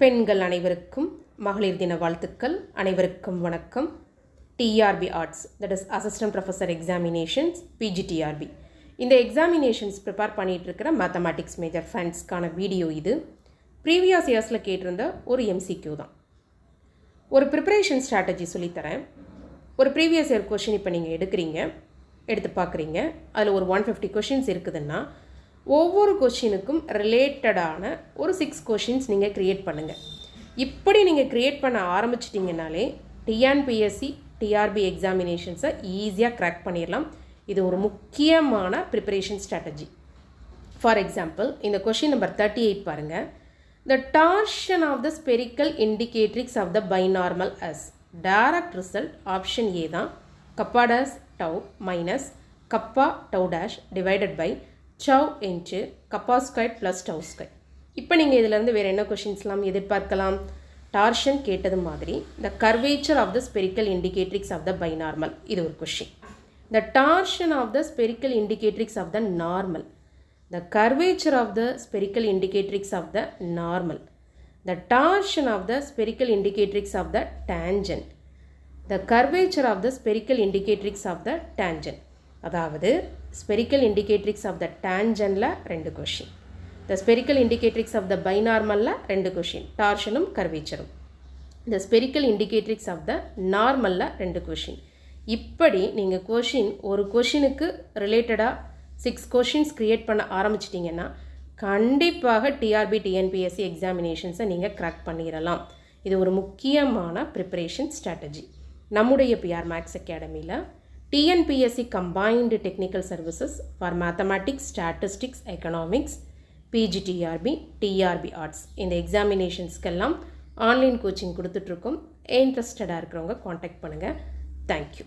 பெண்கள் அனைவருக்கும் மகளிர் தின வாழ்த்துக்கள். அனைவருக்கும் வணக்கம். TRB arts, that is assistant professor examinations, PGTRB. இந்த எக்ஸாமினேஷன்ஸ் ப்ரிப்பேர் பண்ணிகிட்டு இருக்கிற மேத்தமேட்டிக்ஸ் மேஜர் ஃப்ரெண்ட்ஸ்க்கான வீடியோ இது. ப்ரீவியஸ் இயர்ஸில் கேட்டிருந்த ஒரு எம்சிக்யூ தான். ஒரு ப்ரிப்பரேஷன் ஸ்ட்ராட்டஜி சொல்லித்தரேன். ஒரு ப்ரீவியஸ் இயர் கொஷின் இப்போ நீங்கள் எடுத்து பார்க்குறீங்க. அதில் ஒரு 150 கொஷின்ஸ் இருக்குதுன்னா ஒவ்வொரு கொஷினுக்கும் ரிலேட்டடான ஒரு 6 கொஷின்ஸ் நீங்கள் க்ரியேட் பண்ணுங்கள். இப்படி நீங்கள் க்ரியேட் பண்ண ஆரம்பிச்சிட்டிங்கனாலே டிஎன்பிஎஸ்சி டிஆர்பி எக்ஸாமினேஷன்ஸை ஈஸியாக க்ராக் பண்ணிடலாம். இது ஒரு முக்கியமான ப்ரிப்பரேஷன் ஸ்ட்ராட்டஜி. ஃபார் எக்ஸாம்பிள், இந்த கொஷின் நம்பர் 38 பாருங்கள். The torsion of the spherical indicatrix of the binormal as direct result option A தான். Kappa dash tau minus kappa tau dash divided by chau into kappa squared plus tau squared. இப்போ நீங்கள் இதிலேருந்து வேறு என்ன கொஷின்ஸ்லாம் எதிர்பார்க்கலாம்? Torsion கேட்டது மாதிரி the curvature of the spherical indicatrix of the binormal, இது ஒரு question. the torsion of the spherical indicatrix of the normal, the curvature of the spherical indicatrix of the normal, the torsion of the spherical indicatrix of the tangent, the curvature of the spherical indicatrix of the tangent. அதாவது spherical indicatrix of the டேஞ்சனில் 2 question, the spherical indicatrix of the பைனார்மலில் 2 question, டார்ஷனும் கர்வேச்சரும். இந்த spherical indicatrix of the நார்மலில் 2 question. இப்படி நீங்கள் ஒரு கொஷினுக்கு ரிலேட்டடாக 6 கொஷின்ஸ் க்ரியேட் பண்ண ஆரம்பிச்சிட்டிங்கன்னா கண்டிப்பாக டிஆர்பி டிஎன்பிஎஸ்சி எக்ஸாமினேஷன்ஸை நீங்கள் க்ராக் பண்ணிடலாம். இது ஒரு முக்கியமான ப்ரிப்பரேஷன் ஸ்ட்ராட்டஜி. நம்முடைய பிஆர் மேக்ஸ் அகாடமியில் TNPSC Combined Technical Services for Mathematics, Statistics, Economics, PGTRB, TRB Arts இந்த எக்ஸாமினேஷன்ஸ்க்கெல்லாம் ஆன்லைன் கோச்சிங் கொடுத்துட்ருக்கோம். இன்ட்ரெஸ்டடாக இருக்கிறவங்க காண்டாக்ட் பண்ணுங்கள். தேங்க்யூ.